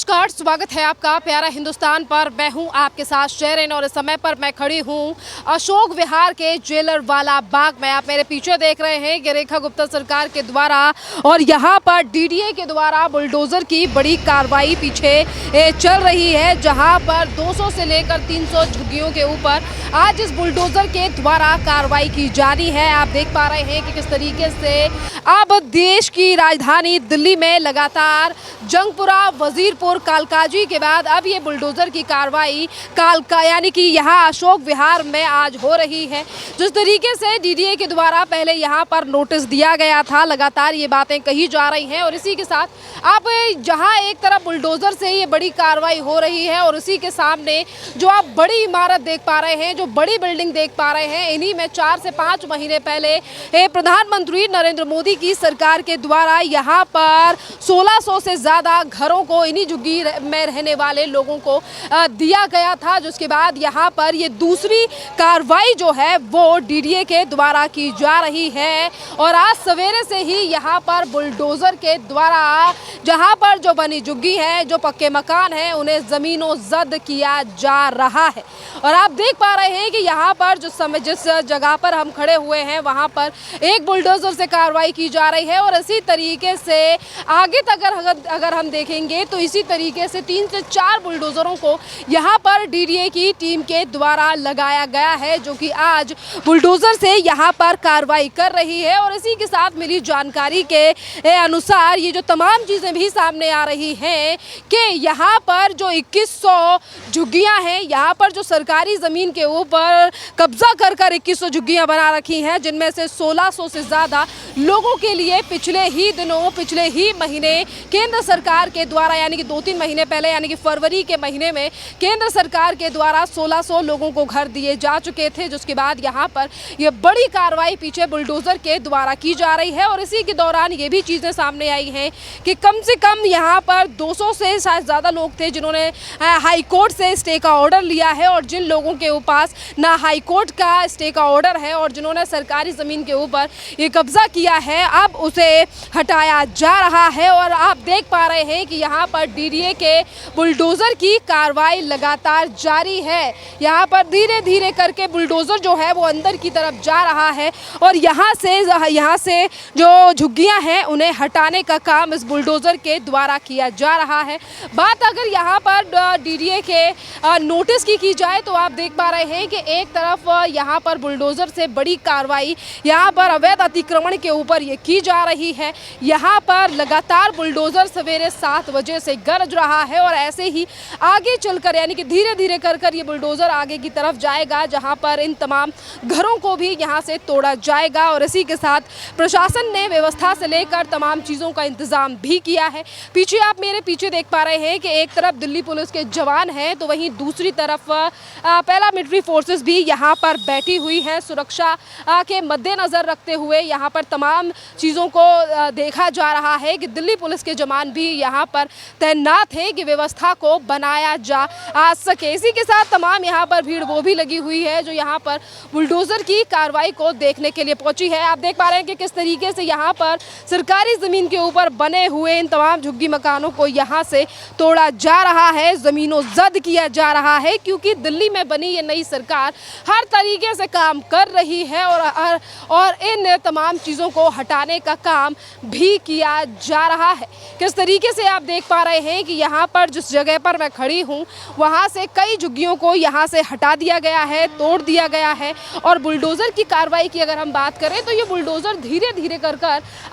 नमस्कार, स्वागत है आपका प्यारा हिंदुस्तान पर। मैं हूं आपके साथ शेरिन और इस समय पर मैं खड़ी हूं अशोक विहार के जेलर वाला बाग में। आप मेरे पीछे देख रहे हैं कि रेखा गुप्ता सरकार के द्वारा और यहां पर डीडीए के द्वारा बुलडोजर की बड़ी कार्रवाई पीछे चल रही है, जहां पर 200 से लेकर 300 झुग्गियों के ऊपर आज इस बुलडोजर के द्वारा कार्रवाई की जा रही है। आप देख पा रहे हैं कि किस तरीके से अब देश की राजधानी दिल्ली में लगातार जंगपुरा, वजीरपुर, कालकाजी के बाद अब ये बुलडोजर की कार्रवाई यानी कि यहाँ अशोक विहार में आज हो रही है। जिस तरीके से डीडीए के द्वारा पहले यहाँ पर नोटिस दिया गया था, लगातार ये बातें कही जा रही हैं और इसी के साथ आप जहाँ एक तरफ बुलडोजर से ये बड़ी कार्रवाई हो रही है और उसी के सामने जो आप बड़ी इमारत देख पा रहे हैं, जो बड़ी बिल्डिंग देख पा रहे हैं, इन्हीं में 4 से 5 महीने पहले प्रधानमंत्री नरेंद्र मोदी की सरकार के द्वारा यहाँ पर 1600 से ज़्यादा घरों को इन्हीं झुग्गी में रहने वाले लोगों को दिया गया था। जिसके बाद यहाँ पर ये दूसरी कार्रवाई जो है वो डीडीए के द्वारा की जा रही है और आज सवेरे से ही यहाँ पर बुलडोज़र के द्वारा जहाँ पर जो बनी झुग्गी है, जो पक्के मकान हैं, उन्हें ज़मीनों जब्त किया जा रहा है। और आप देख पा रहे हैं कि यहाँ पर जिस जगह पर हम खड़े हुए हैं वहाँ पर एक बुलडोज़र से कार्रवाई की जा रही है और इसी तरीके से आगे तक अगर हम देखेंगे तो इसी तरीके से 3 से 4 बुलडोज़रों को यहाँ पर डीडीए की टीम के द्वारा लगाया गया है, जो कि आज बुलडोज़र से यहाँ पर कार्रवाई कर रही है। और इसी के साथ मिली जानकारी के अनुसार ये जो तमाम चीज़ें भी सामने आ रही हैं कि यहाँ पर जो 2100 झुग्गियाँ हैं, यहाँ पर जो सरकारी ज़मीन के ऊपर कब्जा कर 2100 झुग्गियाँ बना रखी हैं, जिनमें से 1600 से ज़्यादा लोगों के लिए पिछले ही महीने केंद्र सरकार के द्वारा यानी कि 2-3 महीने पहले यानी कि फरवरी के महीने में केंद्र सरकार के द्वारा 1600 लोगों को घर दिए जा चुके थे। जिसके बाद यहाँ पर ये बड़ी कार्रवाई पीछे बुलडोज़र के द्वारा की जा रही है और इसी के दौरान ये भी चीज़ें सामने आई हैं कि कम से कम यहाँ पर 200 से शायद ज़्यादा लोग थे जिन्होंने हाई कोर्ट से स्टे का ऑर्डर लिया है और जिन लोगों के पास ना हाई कोर्ट का स्टे का ऑर्डर है और जिन्होंने सरकारी ज़मीन के ऊपर ये कब्जा किया है, अब उसे हटाया जा रहा है। और आप देख पा रहे हैं कि यहाँ पर डीडीए के बुलडोज़र की कार्रवाई लगातार जारी है। यहाँ पर धीरे धीरे करके बुलडोज़र जो है वो अंदर की तरफ जा रहा है और यहाँ से जो झुग्गियाँ हैं उन्हें हटाने का काम इस बुलडोज़र के द्वारा किया जा रहा है। बात अगर यहाँ पर डीडीए के नोटिस की जाए तो आप देख पा रहे हैं कि एक तरफ यहाँ पर बुलडोज़र से बड़ी कार्रवाई यहाँ पर अवैध अतिक्रमण के ऊपर ये की जा रही है। यहाँ पर लगातार बुलडोज़र सवेरे 7 बजे से गरज रहा है और ऐसे ही आगे चलकर यानी कि धीरे धीरे कर ये बुलडोज़र आगे की तरफ जाएगा, जहाँ पर इन तमाम घरों को भी यहाँ से तोड़ा जाएगा। और इसी के साथ प्रशासन ने व्यवस्था से लेकर तमाम चीज़ों का इंतज़ाम भी किया है। पीछे आप मेरे पीछे देख पा रहे हैं कि एक तरफ दिल्ली पुलिस के जवान हैं तो वहीं दूसरी तरफ पैरामिलिट्री फोर्सेस भी यहाँ पर बैठी हुई हैं। सुरक्षा के मद्देनज़र रखते हुए यहाँ पर तमाम चीज़ों को देखा जा रहा है कि दिल्ली पुलिस के जवान भी यहाँ पर तैनात हैं कि व्यवस्था को बनाया जा सके। इसी के साथ तमाम यहाँ पर भीड़ वो भी लगी हुई है जो यहाँ पर बुलडोज़र की कार्रवाई को देखने के लिए पहुंची है। आप देख पा रहे हैं कि किस तरीके से यहाँ पर सरकारी ज़मीन के ऊपर बने हुए इन तमाम झुग्गी मकानों को यहाँ से तोड़ा जा रहा है, ज़मीनों जब्त किया जा रहा है, क्योंकि दिल्ली में बनी ये नई सरकार हर तरीके से काम कर रही है और इन तमाम चीज़ों को हटाने का काम भी किया जा रहा है। किस तरीके से आप देख पा रहे हैं कि यहाँ पर जिस जगह पर मैं खड़ी हूँ वहाँ से कई झुग्गियों को यहाँ से हटा दिया गया है, तोड़ दिया गया है। और बुलडोज़र की कार्रवाई की अगर हम बात करें तो ये बुलडोज़र धीरे धीरे कर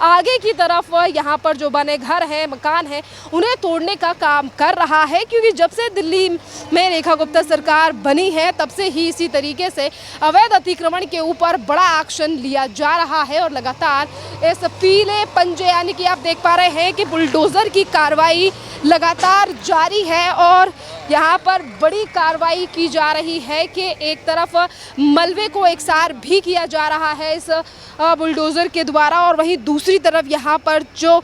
आगे की तरफ यहाँ पर जो बने घर हैं, मकान हैं, उन्हें तोड़ने का काम कर रहा है, क्योंकि जब से दिल्ली में रेखा गुप्ता सरकार बनी है तब से ही इसी तरीके से अवैध अतिक्रमण के ऊपर बड़ा एक्शन लिया जा रहा है। और लगातार इस पीले पंजे यानी कि आप देख पा रहे हैं कि बुलडोज़र की कार्रवाई लगातार जारी है और यहाँ पर बड़ी कार्रवाई की जा रही है कि एक तरफ मलबे को एकसार भी किया जा रहा है इस बुलडोज़र के द्वारा और वहीं दूसरी तरफ यहाँ पर जो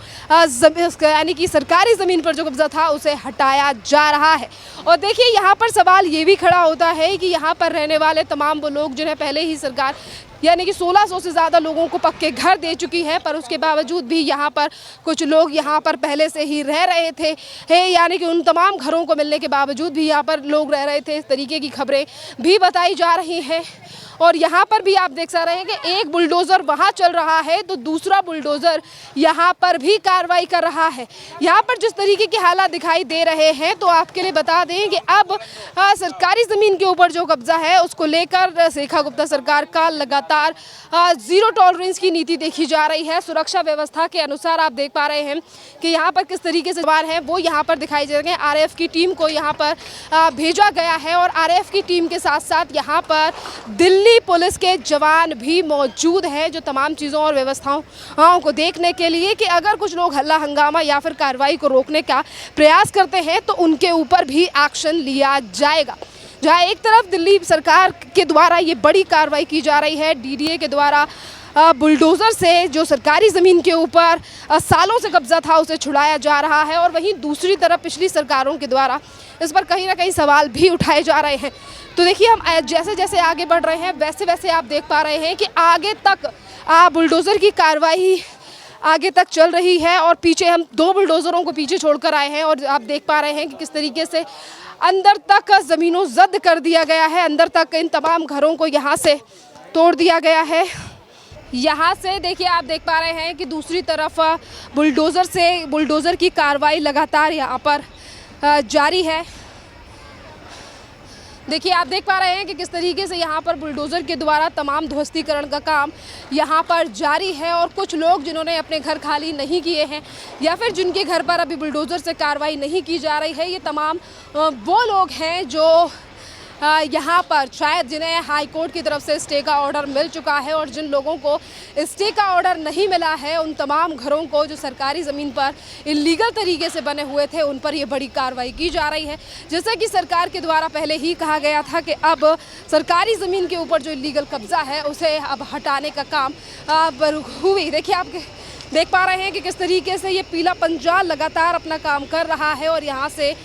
यानी कि सरकारी ज़मीन पर जो कब्जा था उसे हटाया जा रहा है। और देखिए यहाँ पर सवाल ये भी खड़ा होता है कि यहाँ पर रहने वाले तमाम वो लोग जिन्हें पहले ही सरकार यानी कि 1600 से ज़्यादा लोगों को पक्के घर दे चुकी है। पर उसके बावजूद भी यहाँ पर कुछ लोग यहाँ पर पहले से ही रह रहे थे, यानी कि उन तमाम घरों को मिलने के बावजूद भी यहाँ पर लोग रह रहे थे। इस तरीके की खबरें भी बताई जा रही हैं। और यहाँ पर भी आप देख सकते हैं कि एक बुलडोज़र वहाँ चल रहा है तो दूसरा बुलडोज़र यहाँ पर भी कार्रवाई कर रहा है। यहाँ पर जिस तरीके के हालात दिखाई दे रहे हैं, तो आपके लिए बता दें कि अब सरकारी ज़मीन के ऊपर जो कब्जा है उसको लेकर रेखा गुप्ता सरकार का लगातार ज़ीरो टॉलरेंस की नीति देखी जा रही है। सुरक्षा व्यवस्था के अनुसार आप देख पा रहे हैं कि यहाँ पर किस तरीके से जवान हैं वो यहाँ पर दिखाई दे रहे हैं। आरएएफ की टीम को यहाँ पर भेजा गया है और आरएएफ की टीम के साथ साथ यहाँ पर दिल्ली पुलिस के जवान भी मौजूद हैं, जो तमाम चीज़ों और व्यवस्थाओं को देखने के लिए कि अगर कुछ लोग हल्ला हंगामा या फिर कार्रवाई को रोकने का प्रयास करते हैं तो उनके ऊपर भी एक्शन लिया जाएगा। जहाँ एक तरफ दिल्ली सरकार के द्वारा ये बड़ी कार्रवाई की जा रही है, डीडीए के द्वारा बुलडोज़र से जो सरकारी ज़मीन के ऊपर सालों से कब्जा था उसे छुड़ाया जा रहा है, और वहीं दूसरी तरफ पिछली सरकारों के द्वारा इस पर कहीं ना कहीं सवाल भी उठाए जा रहे हैं। तो देखिए, हम जैसे जैसे आगे बढ़ रहे हैं वैसे वैसे आप देख पा रहे हैं कि आगे तक बुलडोज़र की कार्रवाई आगे तक चल रही है, और पीछे हम 2 बुलडोज़रों को पीछे छोड़कर आए हैं और आप देख पा रहे हैं कि किस तरीके से अंदर तक ज़मीनों जब्त कर दिया गया है। अंदर तक इन तमाम घरों को यहाँ से तोड़ दिया गया है। यहाँ से देखिए, आप देख पा रहे हैं कि दूसरी तरफ बुलडोज़र की कार्रवाई लगातार यहाँ पर जारी है। देखिए, आप देख पा रहे हैं कि किस तरीके से यहाँ पर बुलडोज़र के द्वारा तमाम ध्वस्तीकरण का काम यहाँ पर जारी है, और कुछ लोग जिन्होंने अपने घर खाली नहीं किए हैं या फिर जिनके घर पर अभी बुलडोज़र से कार्रवाई नहीं की जा रही है, ये तमाम वो लोग हैं जो यहाँ पर शायद जिन्हें हाई कोर्ट की तरफ से स्टे का ऑर्डर मिल चुका है, और जिन लोगों को स्टे का ऑर्डर नहीं मिला है उन तमाम घरों को जो सरकारी ज़मीन पर इलीगल तरीके से बने हुए थे उन पर ये बड़ी कार्रवाई की जा रही है। जैसा कि सरकार के द्वारा पहले ही कहा गया था कि अब सरकारी ज़मीन के ऊपर जो इलीगल कब्ज़ा है उसे अब हटाने का काम हुई। देखिए, आप देख पा रहे हैं कि किस तरीके से ये पीला पंजा लगातार अपना काम कर रहा है और यहाँ से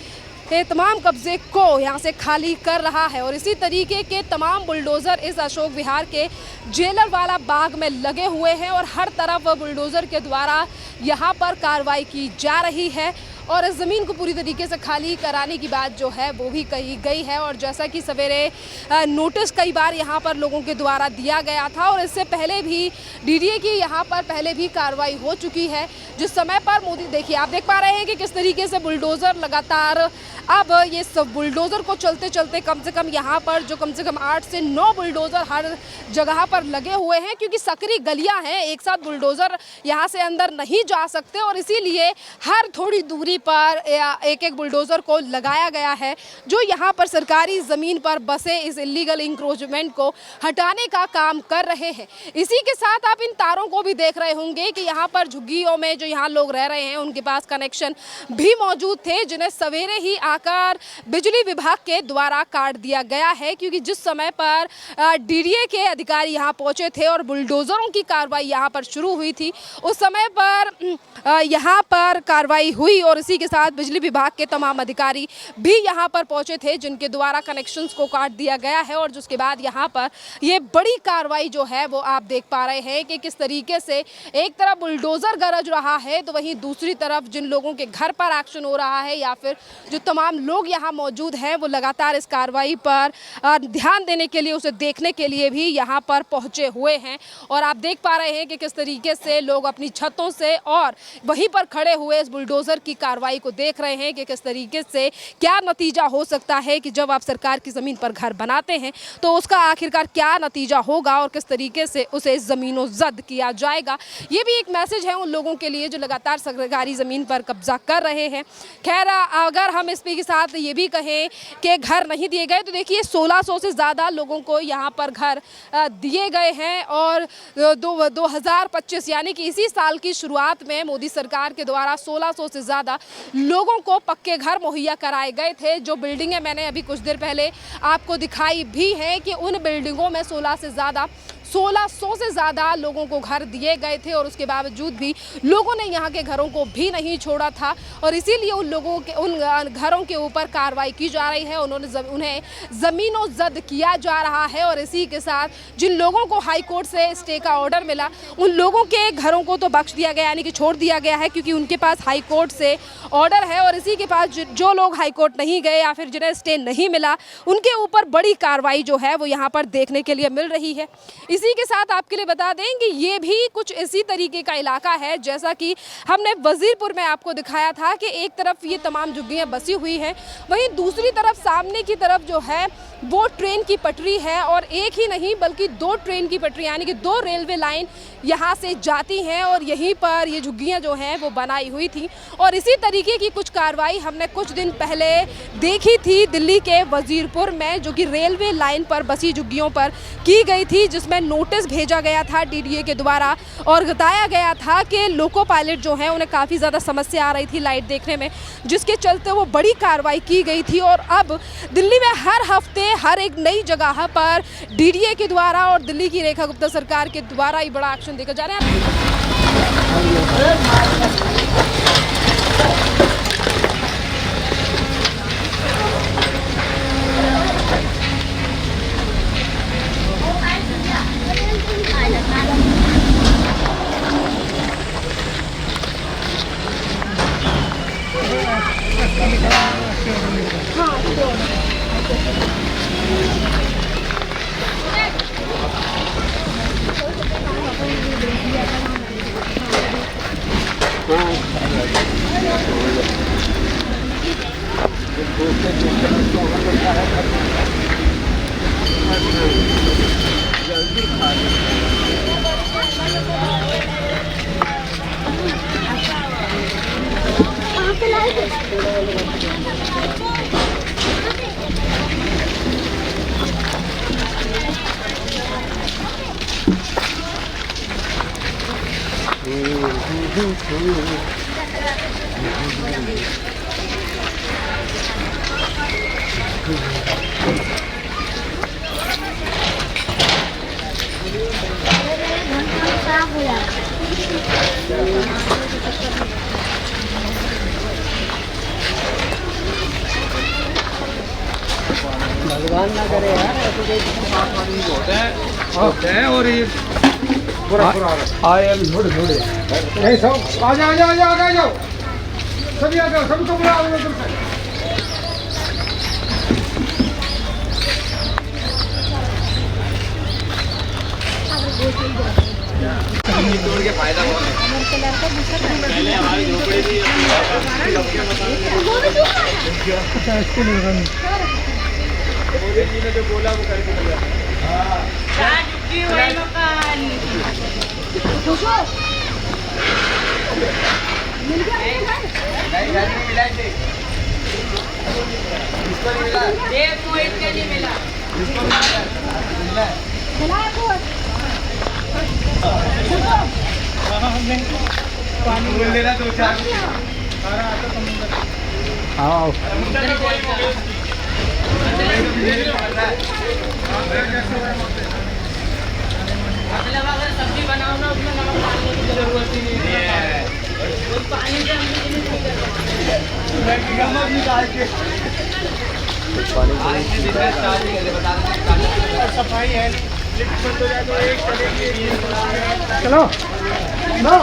तमाम कब्जे को यहाँ से खाली कर रहा है। और इसी तरीके के तमाम बुलडोज़र इस अशोक विहार के जेलरवाला बाग में लगे हुए हैं, और हर तरफ बुलडोज़र के द्वारा यहाँ पर कार्रवाई की जा रही है, और इस ज़मीन को पूरी तरीके से खाली कराने की बात जो है वो भी कही गई है। और जैसा कि सवेरे नोटिस कई बार यहाँ पर लोगों के द्वारा दिया गया था, और इससे पहले भी डीडीए की यहाँ पर पहले भी कार्रवाई हो चुकी है, जिस समय पर मोदी, देखिए आप देख पा रहे हैं कि किस तरीके से बुलडोज़र लगातार अब ये सब बुलडोज़र को चलते चलते कम से कम यहाँ पर जो कम से कम 8 से 9 बुलडोज़र हर जगह पर लगे हुए हैं, क्योंकि सकरी गलियाँ हैं, एक साथ बुलडोज़र यहाँ से अंदर नहीं जा सकते, और इसीलिए हर थोड़ी दूरी पर एक एक बुलडोज़र को लगाया गया है जो यहाँ पर सरकारी ज़मीन पर बसे इस इलीगल इंक्रोचमेंट को हटाने का काम कर रहे हैं। इसी के साथ आप इन तारों को भी देख रहे होंगे कि यहाँ पर झुग्गियों में जो यहाँ लोग रह रहे हैं उनके पास कनेक्शन भी मौजूद थे, जिन्हें सवेरे ही आकर बिजली विभाग के द्वारा काट दिया गया है, क्योंकि जिस समय पर डीडीए के अधिकारी यहाँ पहुँचे थे और बुलडोज़रों की कार्रवाई यहाँ पर शुरू हुई थी, उस समय पर यहाँ पर कार्रवाई हुई, और इसी के साथ बिजली विभाग के तमाम अधिकारी भी यहाँ पर पहुँचे थे जिनके द्वारा कनेक्शंस को काट दिया गया है। और जिसके बाद यहाँ पर ये बड़ी कार्रवाई जो है वो आप देख पा रहे हैं कि किस तरीके से एक तरफ बुलडोज़र गरज रहा है तो वहीं दूसरी तरफ जिन लोगों के घर पर एक्शन हो रहा है या फिर जो तमाम लोग यहाँ मौजूद हैं वो लगातार इस कार्रवाई पर ध्यान देने के लिए, उसे देखने के लिए भी यहाँ पर पहुँचे हुए हैं। और आप देख पा रहे हैं कि किस तरीके से लोग अपनी छतों से और वहीं पर खड़े हुए इस बुलडोज़र की कार्रवाई को देख रहे हैं कि किस तरीके से क्या नतीजा हो सकता है कि जब आप सरकार की ज़मीन पर घर बनाते हैं तो उसका आखिरकार क्या नतीजा होगा और किस तरीके से उसे ज़मीनों जब्त किया जाएगा। ये भी एक मैसेज है उन लोगों के लिए जो लगातार सरकारी ज़मीन पर कब्जा कर रहे हैं। खैर, अगर हम इस के साथ ये भी कहें कि घर नहीं दिए गए तो देखिए 1600 से ज़्यादा लोगों को यहाँ पर घर दिए गए हैं, और 2025 यानी कि इसी साल की शुरुआत में मोदी सरकार के द्वारा 1600 से ज़्यादा लोगों को पक्के घर मुहैया कराए गए थे। जो बिल्डिंगें मैंने अभी कुछ देर पहले आपको दिखाई भी हैं कि उन बिल्डिंगों में 16 1600 से ज़्यादा लोगों को घर दिए गए थे और उसके बावजूद भी लोगों ने यहाँ के घरों को भी नहीं छोड़ा था और इसीलिए उन घरों के ऊपर कार्रवाई की जा रही है। उन्हें ज़मीनों जब्त किया जा रहा है और इसी के साथ जिन लोगों को हाई कोर्ट से स्टे का ऑर्डर मिला उन लोगों के घरों को तो बख्श दिया गया, यानी कि छोड़ दिया गया है, क्योंकि उनके पास हाई कोर्ट से ऑर्डर है। और इसी के पास जो लोग हाई कोर्ट नहीं गए या फिर जिन्हें स्टे नहीं मिला उनके ऊपर बड़ी कार्रवाई जो है वो यहाँ पर देखने के लिए मिल रही है। इसी के साथ आपके लिए बता दें कि ये भी कुछ इसी तरीके का इलाका है जैसा कि हमने वजीरपुर में आपको दिखाया था कि एक तरफ ये तमाम झुग्गियाँ बसी हुई हैं, वहीं दूसरी तरफ सामने की तरफ जो है वो ट्रेन की पटरी है और एक ही नहीं बल्कि 2 ट्रेन की पटरी यानी कि 2 रेलवे लाइन यहाँ से जाती हैं और यहीं पर ये झुग्गियाँ जो हैं वो बनाई हुई थी। और इसी तरीके की कुछ कार्रवाई हमने कुछ दिन पहले देखी थी दिल्ली के वजीरपुर में, जो कि रेलवे लाइन पर बसी झुग्गियों पर की गई थी, जिसमें नोटिस भेजा गया था DDA के द्वारा और बताया गया था कि लोको पायलट जो हैं उन्हें काफ़ी ज़्यादा समस्या आ रही थी लाइट देखने में, जिसके चलते वो बड़ी कार्रवाई की गई थी। और अब दिल्ली में हर हफ्ते हर एक नई जगह पर DDA के द्वारा और दिल्ली की रेखा गुप्ता सरकार के द्वारा ही बड़ा एक्शन देखा जा रहा है। भगवान ना करे यार, होते हैं और ये आई एम थोड़े थोड़े नहीं सब आ जाओ आ जाओ सभी आ जाओ, सबको बुलाओ उधर से। तोड़ के फायदा बहुत है। हमारी झोपड़ी भी ने जो बोला वो करके दिया। नहीं घर में मिला थे, इसको नहीं मिला, इसको नहीं मिला, इसको मिला पानी बोल देना 2-4 आओ मतलब अगर सब्जी बनाओ ना उसमें नमक डालने की जरूरत ही नहीं है, उस पानी से हम नहीं सफाई है। चलो नो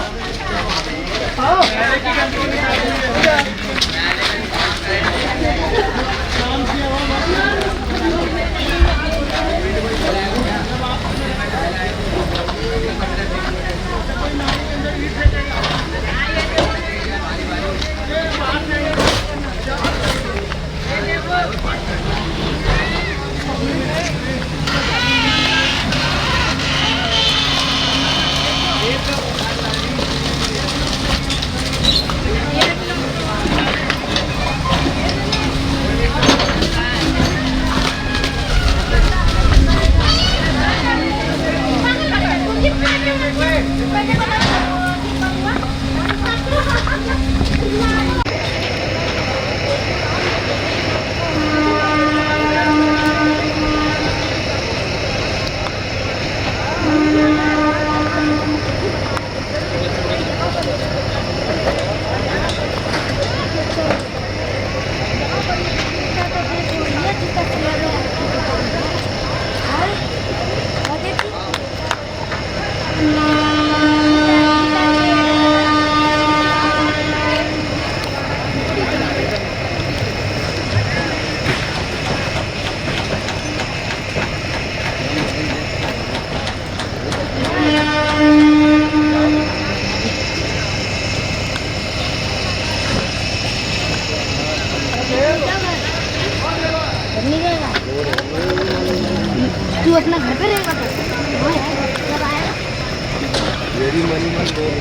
मनी मत बोल